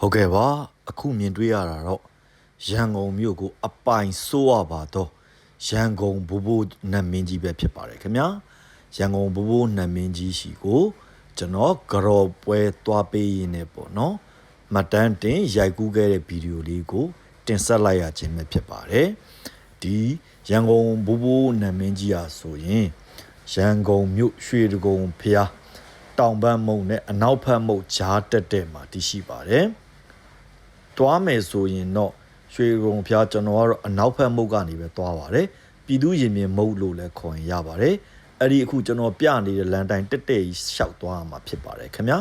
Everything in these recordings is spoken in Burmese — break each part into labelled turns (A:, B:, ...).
A: ဟုတ်ကဲ့ပါအခုမြင်တွေ့ရတာတော့ရန်ကုန်မြို့ကိုအပိုင်စိုးရပါတော့ရန်ကုန်ဘိုးဘိုးနတ်မင်းကြီးပဲဖြစ်ပါတယ်ခင်ဗျာရန်ကုန်ဘိုးဘိုးနတ်မင်းကြီးရှိကိုကျွန်တော်ကြော်ပွဲသွားပေးရင်းနဲ့ပေါ့နော်မှတ်တမ်းတင်ရိုက်ကူးခဲ့တဲ့ဗီဒီယိုလေးကိုတင်ဆက်လိုက်ရခြင်းပဲဖြစ်ပါတယ်ဒီရန်ကုန်ဘိုးဘိုးနတ်မင်းကြီးဟာဆိုရင်ရန်ကုန်မြို့ရွှေတကုံဖျားတောင်ပန်းမုံနဲ့အနောက်ဖက်မုံကြားတက်တဲ့မှာတည်ရှိပါတယ်တွားမယ်ဆိုရင်တော့ရွှေကုံဖျားကျွန်တော်ကတော့အနောက်ဖက်မုတ်ကနေပဲတွားပါတယ်ပြည်သူရင်မြင်မုတ်လို့လည်းခေါ်ရင်ရပါတယ်အဲ့ဒီအခုကျွန်တော်ပြနေတဲ့လမ်းတိုင်းတက်တက်ကြီးရှောက်သွားမှာဖြစ်ပါတယ်ခင်ဗျာ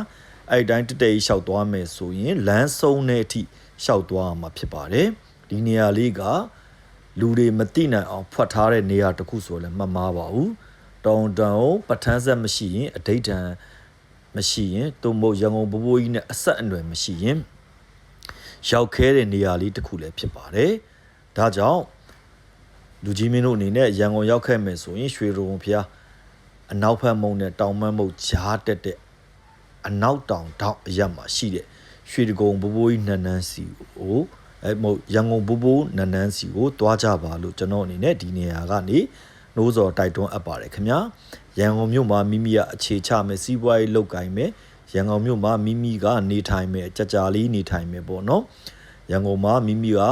A: အဲ့ဒီတိုင်းတက်တက်ကြီးရှောက်သွားမယ်ဆိုရင်လမ်းဆုံးတဲ့အထိရှောက်သွားမှာဖြစ်ပါတယ်ဒီနေရာလေးကလူတွေမသိနိုင်အောင်ဖွက်ထားတဲ့နေရာတစ်ခုဆိုလည်းမမှားပါဘူးတောင်တောင်ပဋ္ဌာန်းဆက်မရှိရင်အဋိဌံမရှိရင်တုံမို့ရန်ကုန်ဘိုးဘိုးကြီးနဲ့အဆက်အနွယ်မရှိရင်ရောက်ခဲတဲ့နေရာလေးတစ်ခုလည်းဖြစ်ပါတယ်။ဒါကြောင့်လူကြီးမင်းတို့အနေနဲ့ရန်ကုန်ရောက်ခဲ့မယ်ဆိုရင်ရွှေရုံဖျားအနောက်ဖက်မုံနဲ့တောင်မန်းမုံကြားတက်တဲ့အနောက်တောင်ထောက်အရက်မှာရှိတဲ့ရွှေတကုံဘိုးဘိုးကြီးနန်းနန်းစီကိုမဟုတ်ရန်ကုန်ဘိုးဘိုးနန်းနန်းစီကိုတွားကြပါလို့ကျွန်တော်အနေနဲ့ဒီနေရာကနေနှိုးစော်တိုက်တွန်းအပ်ပါတယ်ခင်ဗျာ။ရန်ကုန်မြို့မှာမိမိကအခြေချမယ်စီးပွားရေးလုပ်ကိုင်မယ်ရန်ကုန်မြို့မှာမိမိကနေထိုင်မယ်ကြာလေးနေထိုင်မယ်ပေါ့နော်ရန်ကုန်မှာမိမိက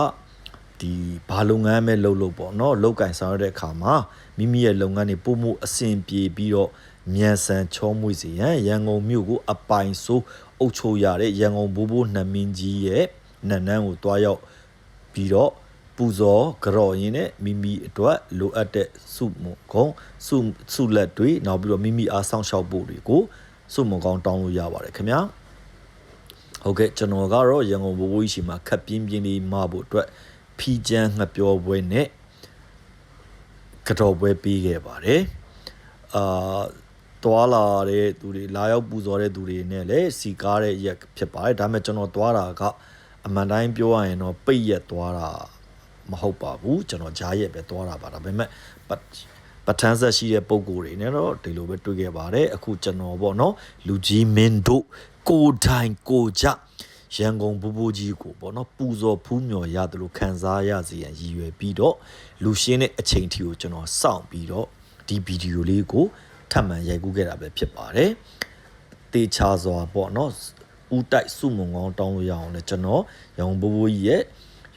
A: ဒီဘာလုပ်ငန်းပဲလုပ်ပေါ့နော်လုပ်ကင်ဆောင်ရတဲ့အခါမှာမိမိရဲ့လုပ်ငန်းတွေပုံမှုအဆင်ပြေပြီးတော့မြန်ဆန်ချောမွေ့စေရန်ရန်ကုန်မြို့ကိုအပိုင်ဆိုးအုပ်ချုပ်ရတဲ့ရန်ကုန်ဘိုးဘိုးနတ်မင်းကြီးရဲ့နန်းနန်းကိုတွားရောက်ပြီးတော့ပူဇော်ကြော်ရင်းနဲ့မိမိအတွက်လိုအပ်တဲ့စုမကုံစုလက်တွေနောက်ပြီးတော့မိမိအားဆောင်ရှောက်ဖို့တွေကိုစုမကောင်းတောင်းလို့ရပါတယ်ခင်ဗျာဟုတ်ကဲ့ကျွန်တော်ကတော့ရန်ကုန်ဘိုးဘိုးကြီးရှိမှာခက်ပြင်းပြင်းလေးမဖို့အတွက်ဖီချမ်းငှက်ပြောပွဲနဲ့ကြော်ပွဲပေးခဲ့ပါတယ်တွာလာတဲ့သူတွေလာရောက်ပူဇော်တဲ့သူတွေနဲ့လည်းစီကားတဲ့ရက်ဖြစ်ပါတယ်ဒါပေမဲ့ကျွန်တော်တွားတာကအမှန်တိုင်းပြောရရင်တော့ပိတ်ရက်တွားတာမဟုတ်ပါဘူးကျွန်တော်ဂျားရက်ပဲတွားတာပါဒါပေမဲ့ပဋ္ဌာန်းဆက်ရှိတဲ့ပုံကိုယ်တွေနဲ့တော့ဒီလိုပဲတွေ့ခဲ့ပါတယ်အခုကျွန်တော်ပေါ့နော်လူကြီးမင်းတို့ကိုတိုင်ကိုကြရန်ကုန်ဘိုးဘိုးကြီးကိုပေါ့နော်ပူဇော်ဖူးမြော်ရတယ်လို့ခံစားရစေရန်ရည်ရွယ်ပြီးတော့လူရှင်းတဲ့အချိန်ထီကိုကျွန်တော်စောင့်ပြီးတော့ဒီဗီဒီယိုလေးကိုထပ်မံရိုက်ကူးခဲ့တာပဲဖြစ်ပါတယ်တေချာစွာပေါ့နော်ဦးတိုက်စုမုံကောင်းတောင်းလို့ရအောင်လဲကျွန်တော်ရန်ကုန်ဘိုးဘိုးကြီးရဲ့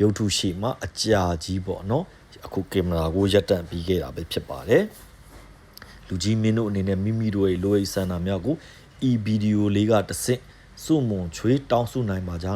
A: ရုပ်ထုရှိမှာအကြာကြီးပေါ့နော်အခုကင်မရာကိုရပ်တန့်ပြီးခဲ့တာပဲဖြစ်ပါတယ်လူကြီးမင်းတို့အနေနဲ့မိမိတို့ရဲ့လိုအိတ်ဆန္ဒများကိုဤဗီဒီယိုလေးကတစ်ဆင့်စုမုံချွေးတောင်းစုနိုင်ပါကြ